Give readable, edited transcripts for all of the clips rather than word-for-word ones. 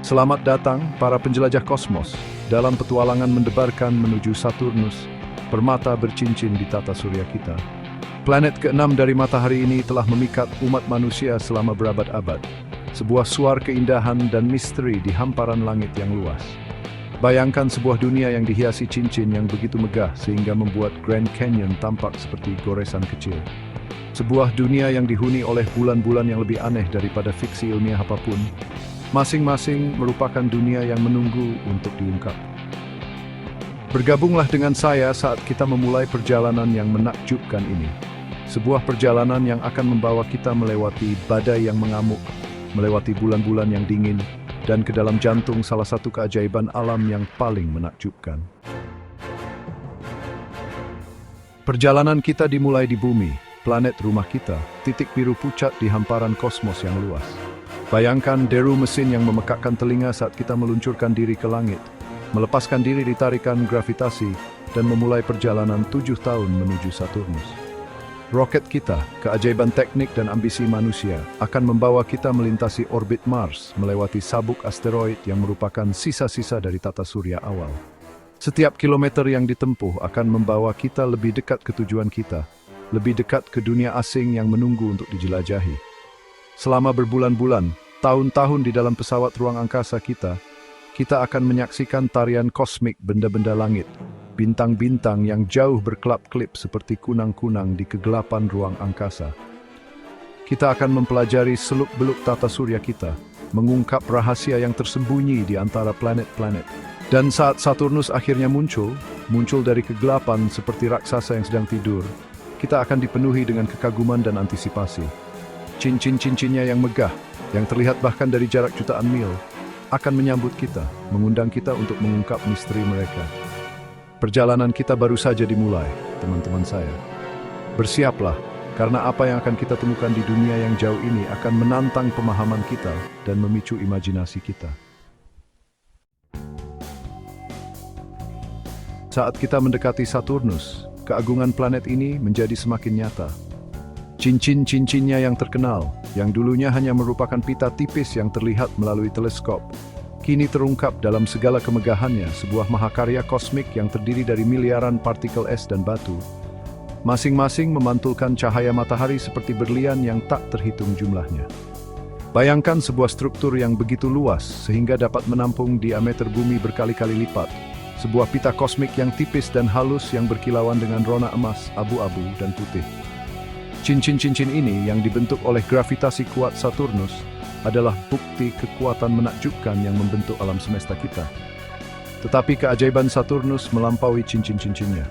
Selamat datang, para penjelajah kosmos, dalam petualangan mendebarkan menuju Saturnus, permata bercincin di tata surya kita. Planet ke-6 dari matahari ini telah memikat umat manusia selama berabad-abad, sebuah suar keindahan dan misteri di hamparan langit yang luas. Bayangkan sebuah dunia yang dihiasi cincin yang begitu megah sehingga membuat Grand Canyon tampak seperti goresan kecil. Sebuah dunia yang dihuni oleh bulan-bulan yang lebih aneh daripada fiksi ilmiah apapun. Masing-masing merupakan dunia yang menunggu untuk diungkap. Bergabunglah dengan saya saat kita memulai perjalanan yang menakjubkan ini. Sebuah perjalanan yang akan membawa kita melewati badai yang mengamuk, melewati bulan-bulan yang dingin, dan ke dalam jantung salah satu keajaiban alam yang paling menakjubkan. Perjalanan kita dimulai di bumi, planet rumah kita, titik biru pucat di hamparan kosmos yang luas. Bayangkan deru mesin yang memekakkan telinga saat kita meluncurkan diri ke langit, melepaskan diri di tarikan gravitasi, dan memulai perjalanan 7 tahun menuju Saturnus. Roket kita, keajaiban teknik dan ambisi manusia, akan membawa kita melintasi orbit Mars, melewati sabuk asteroid yang merupakan sisa-sisa dari tata surya awal. Setiap kilometer yang ditempuh akan membawa kita lebih dekat ke tujuan kita, lebih dekat ke dunia asing yang menunggu untuk dijelajahi. Selama berbulan-bulan, tahun-tahun di dalam pesawat ruang angkasa kita akan menyaksikan tarian kosmik benda-benda langit, bintang-bintang yang jauh berkelap-kelip seperti kunang-kunang di kegelapan ruang angkasa. Kita akan mempelajari seluk-beluk tata surya kita, mengungkap rahasia yang tersembunyi di antara planet-planet. Dan saat Saturnus akhirnya muncul dari kegelapan seperti raksasa yang sedang tidur, kita akan dipenuhi dengan kekaguman dan antisipasi. Cincin-cincinnya yang megah, yang terlihat bahkan dari jarak jutaan mil, akan menyambut kita, mengundang kita untuk mengungkap misteri mereka. Perjalanan kita baru saja dimulai, teman-teman saya. Bersiaplah, karena apa yang akan kita temukan di dunia yang jauh ini akan menantang pemahaman kita dan memicu imajinasi kita. Saat kita mendekati Saturnus, keagungan planet ini menjadi semakin nyata. Cincin-cincinnya yang terkenal, yang dulunya hanya merupakan pita tipis yang terlihat melalui teleskop, kini terungkap dalam segala kemegahannya, sebuah mahakarya kosmik yang terdiri dari miliaran partikel es dan batu. Masing-masing memantulkan cahaya matahari seperti berlian yang tak terhitung jumlahnya. Bayangkan sebuah struktur yang begitu luas sehingga dapat menampung diameter bumi berkali-kali lipat. Sebuah pita kosmik yang tipis dan halus yang berkilauan dengan rona emas, abu-abu, dan putih. Cincin-cincin ini yang dibentuk oleh gravitasi kuat Saturnus adalah bukti kekuatan menakjubkan yang membentuk alam semesta kita. Tetapi keajaiban Saturnus melampaui cincin-cincinnya.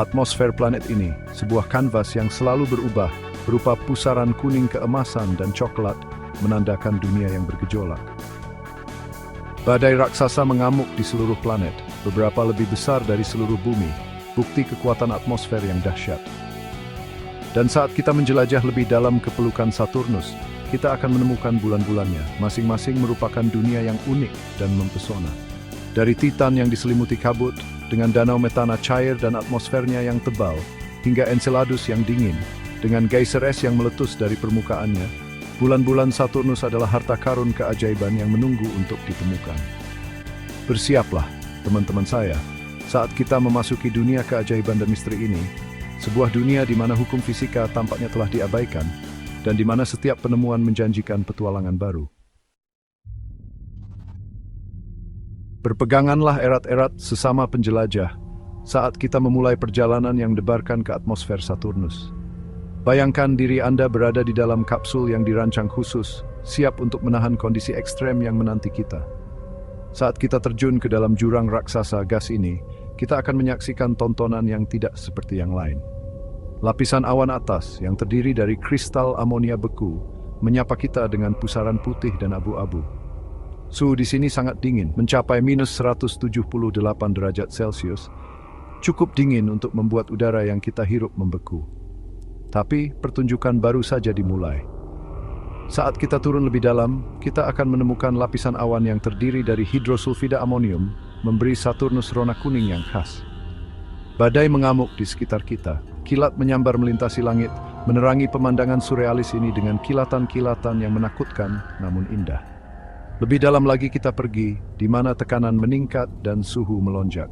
Atmosfer planet ini, sebuah kanvas yang selalu berubah, berupa pusaran kuning keemasan dan coklat, menandakan dunia yang bergejolak. Badai raksasa mengamuk di seluruh planet, beberapa lebih besar dari seluruh bumi, bukti kekuatan atmosfer yang dahsyat. Dan saat kita menjelajah lebih dalam ke pelukan Saturnus, kita akan menemukan bulan-bulannya, masing-masing merupakan dunia yang unik dan mempesona. Dari Titan yang diselimuti kabut, dengan danau metana cair dan atmosfernya yang tebal, hingga Enceladus yang dingin, dengan geyser es yang meletus dari permukaannya, bulan-bulan Saturnus adalah harta karun keajaiban yang menunggu untuk ditemukan. Bersiaplah, teman-teman saya, saat kita memasuki dunia keajaiban dan misteri ini, sebuah dunia di mana hukum fisika tampaknya telah diabaikan, dan di mana setiap penemuan menjanjikan petualangan baru. Berpeganganlah erat-erat sesama penjelajah, saat kita memulai perjalanan yang debarkan ke atmosfer Saturnus. Bayangkan diri Anda berada di dalam kapsul yang dirancang khusus, siap untuk menahan kondisi ekstrem yang menanti kita. Saat kita terjun ke dalam jurang raksasa gas ini, kita akan menyaksikan tontonan yang tidak seperti yang lain. Lapisan awan atas yang terdiri dari kristal amonia beku menyapa kita dengan pusaran putih dan abu-abu. Suhu di sini sangat dingin, mencapai minus 178 derajat Celcius, cukup dingin untuk membuat udara yang kita hirup membeku. Tapi pertunjukan baru saja dimulai. Saat kita turun lebih dalam, kita akan menemukan lapisan awan yang terdiri dari hidrosulfida amonium, memberi Saturnus rona kuning yang khas. Badai mengamuk di sekitar kita, kilat menyambar melintasi langit, menerangi pemandangan surrealis ini dengan kilatan-kilatan yang menakutkan namun indah. Lebih dalam lagi kita pergi, di mana tekanan meningkat dan suhu melonjak.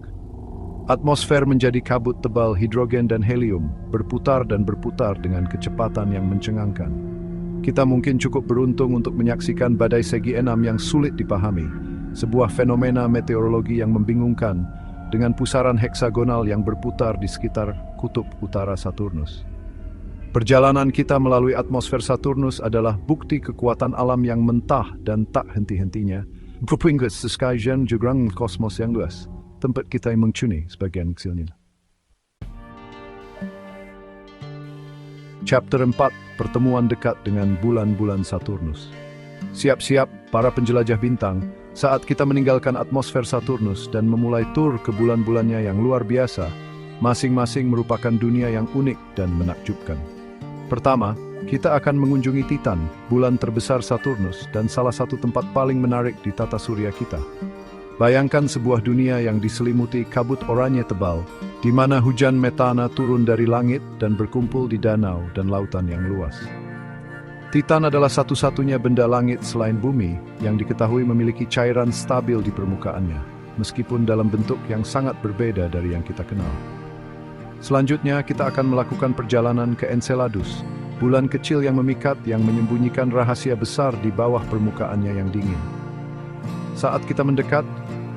Atmosfer menjadi kabut tebal hidrogen dan helium, berputar dan berputar dengan kecepatan yang mencengangkan. Kita mungkin cukup beruntung untuk menyaksikan badai segi enam yang sulit dipahami, sebuah fenomena meteorologi yang membingungkan, dengan pusaran heksagonal yang berputar di sekitar kutub utara Saturnus. Perjalanan kita melalui atmosfer Saturnus adalah bukti kekuatan alam yang mentah dan tak henti-hentinya. Berpinggir sekalian juga kosmos yang luas, tempat kita mencuni sebagian kecilnya. Chapter 4, Pertemuan dekat dengan bulan-bulan Saturnus. Siap-siap para penjelajah bintang, saat kita meninggalkan atmosfer Saturnus dan memulai tur ke bulan-bulannya yang luar biasa, masing-masing merupakan dunia yang unik dan menakjubkan. Pertama, kita akan mengunjungi Titan, bulan terbesar Saturnus dan salah satu tempat paling menarik di tata surya kita. Bayangkan sebuah dunia yang diselimuti kabut oranye tebal, di mana hujan metana turun dari langit dan berkumpul di danau dan lautan yang luas. Titan adalah satu-satunya benda langit selain bumi yang diketahui memiliki cairan stabil di permukaannya, meskipun dalam bentuk yang sangat berbeda dari yang kita kenal. Selanjutnya, kita akan melakukan perjalanan ke Enceladus, bulan kecil yang memikat yang menyembunyikan rahasia besar di bawah permukaannya yang dingin. Saat kita mendekat,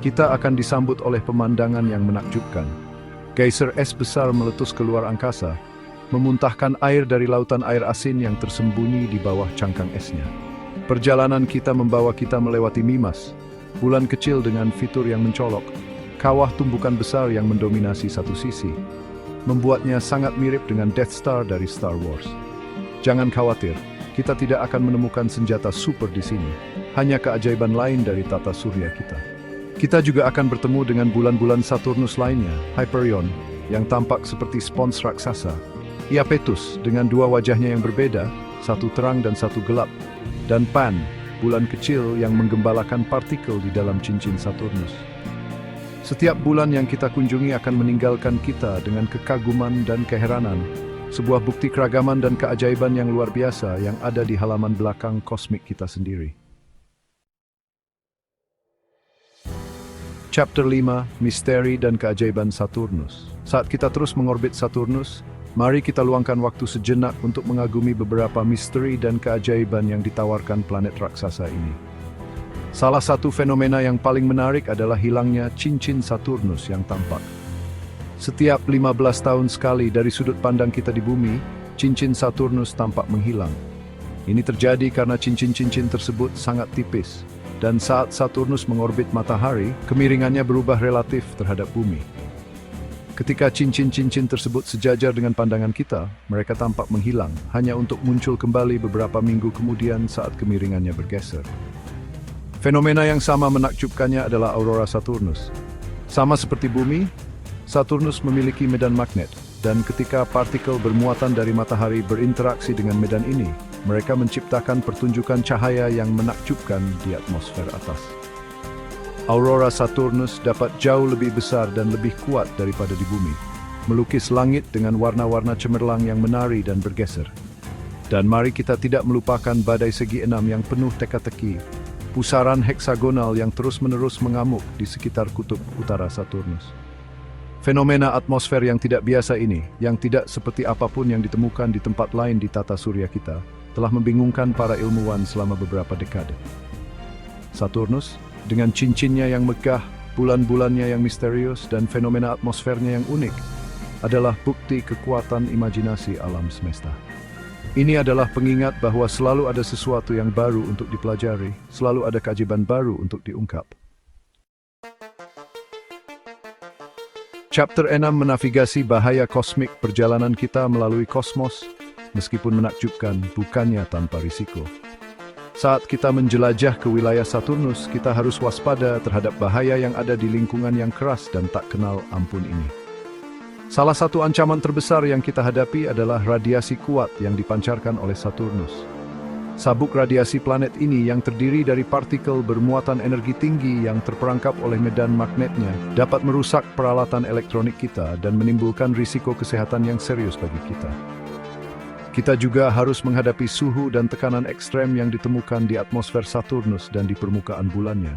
kita akan disambut oleh pemandangan yang menakjubkan. Geyser es besar meletus keluar angkasa, memuntahkan air dari lautan air asin yang tersembunyi di bawah cangkang esnya. Perjalanan kita membawa kita melewati Mimas, bulan kecil dengan fitur yang mencolok, kawah tumbukan besar yang mendominasi satu sisi, membuatnya sangat mirip dengan Death Star dari Star Wars. Jangan khawatir, kita tidak akan menemukan senjata super di sini, hanya keajaiban lain dari tata surya kita. Kita juga akan bertemu dengan bulan-bulan Saturnus lainnya, Hyperion, yang tampak seperti spons raksasa, Iapetus dengan dua wajahnya yang berbeda, satu terang dan satu gelap, dan Pan, bulan kecil yang menggembalakan partikel di dalam cincin Saturnus. Setiap bulan yang kita kunjungi akan meninggalkan kita dengan kekaguman dan keheranan, sebuah bukti keragaman dan keajaiban yang luar biasa yang ada di halaman belakang kosmik kita sendiri. Chapter 5, Misteri dan Keajaiban Saturnus. Saat kita terus mengorbit Saturnus, mari kita luangkan waktu sejenak untuk mengagumi beberapa misteri dan keajaiban yang ditawarkan planet raksasa ini. Salah satu fenomena yang paling menarik adalah hilangnya cincin Saturnus yang tampak. Setiap 15 tahun sekali dari sudut pandang kita di bumi, cincin Saturnus tampak menghilang. Ini terjadi karena cincin-cincin tersebut sangat tipis, dan saat Saturnus mengorbit matahari, kemiringannya berubah relatif terhadap bumi. Ketika cincin-cincin tersebut sejajar dengan pandangan kita, mereka tampak menghilang, hanya untuk muncul kembali beberapa minggu kemudian saat kemiringannya bergeser. Fenomena yang sama menakjubkannya adalah aurora Saturnus. Sama seperti bumi, Saturnus memiliki medan magnet, dan ketika partikel bermuatan dari matahari berinteraksi dengan medan ini, mereka menciptakan pertunjukan cahaya yang menakjubkan di atmosfer atas. Aurora Saturnus dapat jauh lebih besar dan lebih kuat daripada di bumi, melukis langit dengan warna-warna cemerlang yang menari dan bergeser. Dan mari kita tidak melupakan badai segi enam yang penuh teka-teki, pusaran heksagonal yang terus-menerus mengamuk di sekitar kutub utara Saturnus. Fenomena atmosfer yang tidak biasa ini, yang tidak seperti apapun yang ditemukan di tempat lain di tata surya kita, telah membingungkan para ilmuwan selama beberapa dekade. Saturnus, dengan cincinnya yang megah, bulan-bulannya yang misterius, dan fenomena atmosfernya yang unik, adalah bukti kekuatan imajinasi alam semesta. Ini adalah pengingat bahwa selalu ada sesuatu yang baru untuk dipelajari, selalu ada keajaiban baru untuk diungkap. Chapter 6 menavigasi bahaya kosmik perjalanan kita melalui kosmos, meskipun menakjubkan, bukannya tanpa risiko. Saat kita menjelajah ke wilayah Saturnus, kita harus waspada terhadap bahaya yang ada di lingkungan yang keras dan tak kenal ampun ini. Salah satu ancaman terbesar yang kita hadapi adalah radiasi kuat yang dipancarkan oleh Saturnus. Sabuk radiasi planet ini yang terdiri dari partikel bermuatan energi tinggi yang terperangkap oleh medan magnetnya dapat merusak peralatan elektronik kita dan menimbulkan risiko kesehatan yang serius bagi kita. Kita juga harus menghadapi suhu dan tekanan ekstrem yang ditemukan di atmosfer Saturnus dan di permukaan bulannya.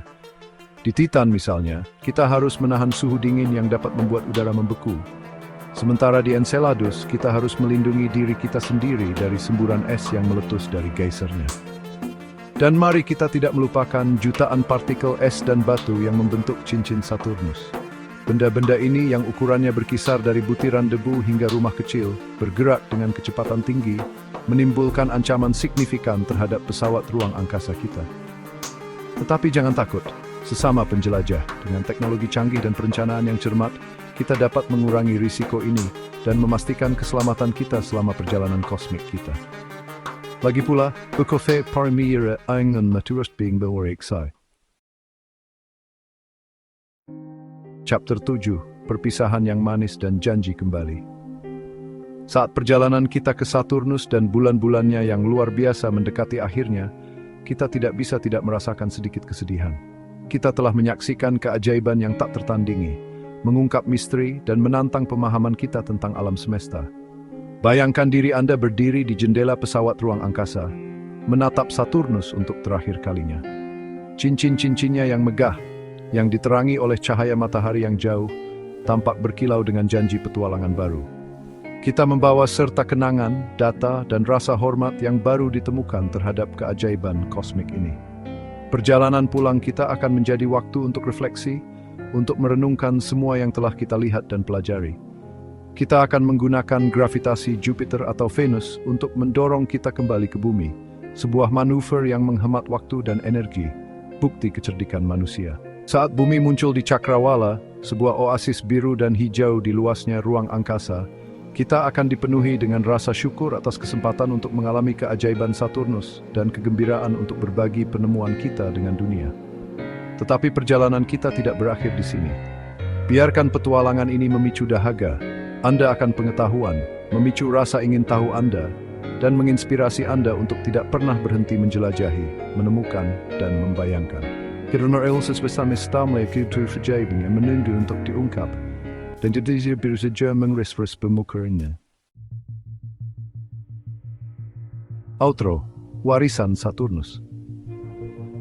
Di Titan misalnya, kita harus menahan suhu dingin yang dapat membuat udara membeku. Sementara di Enceladus, kita harus melindungi diri kita sendiri dari semburan es yang meletus dari geysernya. Dan mari kita tidak melupakan jutaan partikel es dan batu yang membentuk cincin Saturnus. Benda-benda ini yang ukurannya berkisar dari butiran debu hingga rumah kecil, bergerak dengan kecepatan tinggi, menimbulkan ancaman signifikan terhadap pesawat ruang angkasa kita. Tetapi jangan takut, sesama penjelajah, dengan teknologi canggih dan perencanaan yang cermat, kita dapat mengurangi risiko ini dan memastikan keselamatan kita selama perjalanan kosmik kita. Lagi pula, bekofe parimira angan naturust being bewariksa. Chapter 7, Perpisahan yang Manis dan Janji Kembali. Saat perjalanan kita ke Saturnus dan bulan-bulannya yang luar biasa mendekati akhirnya, kita tidak bisa tidak merasakan sedikit kesedihan. Kita telah menyaksikan keajaiban yang tak tertandingi, mengungkap misteri dan menantang pemahaman kita tentang alam semesta. Bayangkan diri Anda berdiri di jendela pesawat ruang angkasa, menatap Saturnus untuk terakhir kalinya. Cincin-cincinnya yang megah, yang diterangi oleh cahaya matahari yang jauh, tampak berkilau dengan janji petualangan baru. Kita membawa serta kenangan, data, dan rasa hormat yang baru ditemukan terhadap keajaiban kosmik ini. Perjalanan pulang kita akan menjadi waktu untuk refleksi, untuk merenungkan semua yang telah kita lihat dan pelajari. Kita akan menggunakan gravitasi Jupiter atau Venus untuk mendorong kita kembali ke bumi, sebuah manuver yang menghemat waktu dan energi, bukti kecerdikan manusia. Saat bumi muncul di Cakrawala, sebuah oasis biru dan hijau di luasnya ruang angkasa, kita akan dipenuhi dengan rasa syukur atas kesempatan untuk mengalami keajaiban Saturnus dan kegembiraan untuk berbagi penemuan kita dengan dunia. Tetapi perjalanan kita tidak berakhir di sini. Biarkan petualangan ini memicu dahaga. Anda akan pengetahuan, memicu rasa ingin tahu Anda, dan menginspirasi Anda untuk tidak pernah berhenti menjelajahi, menemukan, dan membayangkan. Karena Elsa bersama stamai kultur verjabing yang menunggu untuk diungkap, dan jadi berusaha mengres-res pemukarannya. Outro, Warisan Saturnus.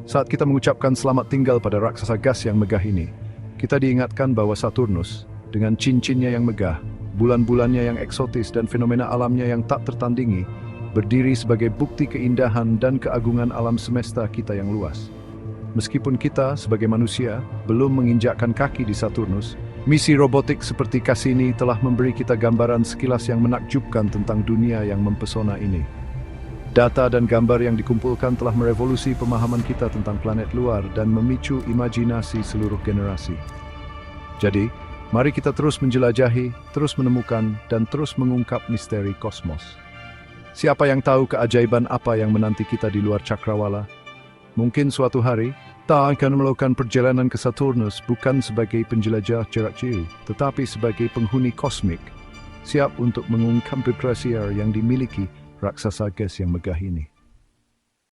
Saat kita mengucapkan selamat tinggal pada raksasa gas yang megah ini, kita diingatkan bahwa Saturnus, dengan cincinnya yang megah, bulan-bulannya yang eksotis dan fenomena alamnya yang tak tertandingi, berdiri sebagai bukti keindahan dan keagungan alam semesta kita yang luas. Meskipun kita, sebagai manusia, belum menginjakkan kaki di Saturnus, misi robotik seperti Cassini telah memberi kita gambaran sekilas yang menakjubkan tentang dunia yang mempesona ini. Data dan gambar yang dikumpulkan telah merevolusi pemahaman kita tentang planet luar dan memicu imajinasi seluruh generasi. Jadi, mari kita terus menjelajahi, terus menemukan, dan terus mengungkap misteri kosmos. Siapa yang tahu keajaiban apa yang menanti kita di luar Cakrawala? Mungkin suatu hari, kita akan melakukan perjalanan ke Saturnus bukan sebagai penjelajah jarak jauh, tetapi sebagai penghuni kosmik, siap untuk mengungkap rahasia yang dimiliki raksasa gas yang megah ini.